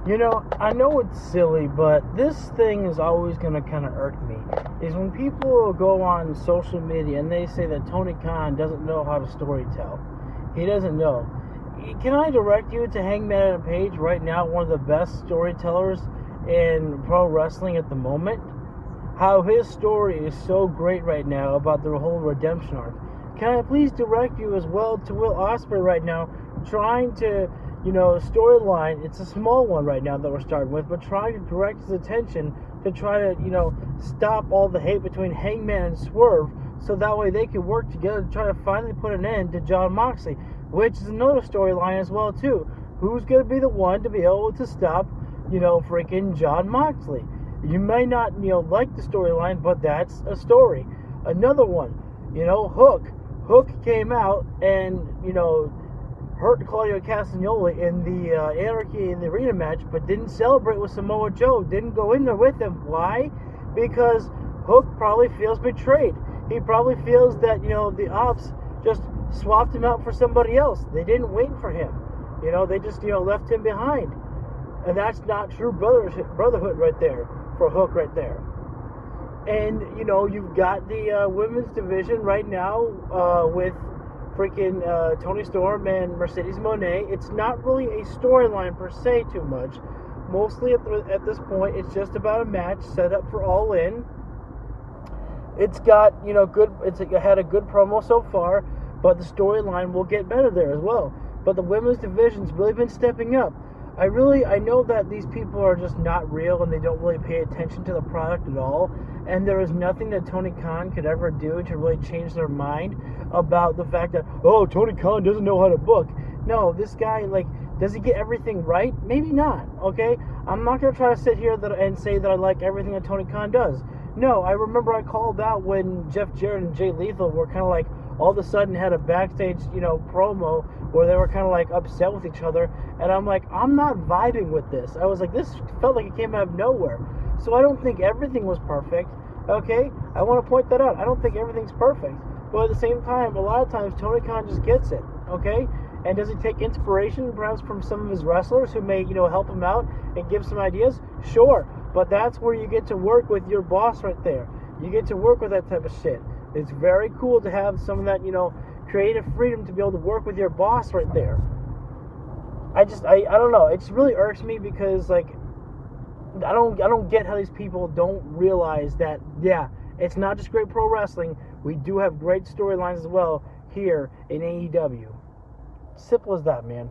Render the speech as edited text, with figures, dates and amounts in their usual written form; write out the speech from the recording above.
I know it's silly, but this thing is always going to kind of irk me. Is when people go on social media and they say that Tony Khan doesn't know how to storytell. He doesn't know. Can I direct you to Hangman Adam Page right now, one of the best storytellers in pro wrestling at the moment? How his story is so great right now about the whole redemption arc. Can I please direct you as well to Will Ospreay right now, trying to, storyline. It's a small one right now that we're starting with, but trying to direct his attention to try to, stop all the hate between Hangman and Swerve, so that way they can work together to try to finally put an end to Jon Moxley, which is another storyline as well too. Who's going to be the one to be able to stop, freaking Jon Moxley? You may not, like the storyline, but that's a story. Another one, Hook. Hook came out and, hurt Claudio Castagnoli in the Anarchy in the Arena match, but didn't celebrate with Samoa Joe. Didn't go in there with him. Why? Because Hook probably feels betrayed. He probably feels that, the Ops just swapped him out for somebody else. They didn't wait for him. They just, left him behind. And that's not true brotherhood right there for Hook right there. And, you've got the women's division right now with freaking Toni Storm and Mercedes Moné. It's not really a storyline per se too much. Mostly at this point, it's just about a match set up for All In. It's got, it's had a good promo so far, but the storyline will get better there as well. But the women's division's really been stepping up. I know that these people are just not real and they don't really pay attention to the product at all. And there is nothing that Tony Khan could ever do to really change their mind about the fact that, Tony Khan doesn't know how to book. No, this guy, does he get everything right? Maybe not, okay? I'm not going to try to sit here and say that I like everything that Tony Khan does. No, I remember I called out when Jeff Jarrett and Jay Lethal were kind of all of a sudden had a backstage, promo where they were kind of upset with each other. And I'm I'm not vibing with this. I was this felt like it came out of nowhere. So I don't think everything was perfect, okay? I want to point that out. I don't think everything's perfect. But at the same time, a lot of times Tony Khan just gets it, okay? And does he take inspiration perhaps from some of his wrestlers who may, help him out and give some ideas? Sure. But that's where you get to work with your boss right there. You get to work with that type of shit. It's very cool to have some of that, creative freedom to be able to work with your boss right there. I don't know. It just really irks me because, I don't get how these people don't realize that, yeah, it's not just great pro wrestling. We do have great storylines as well here in AEW. Simple as that, man.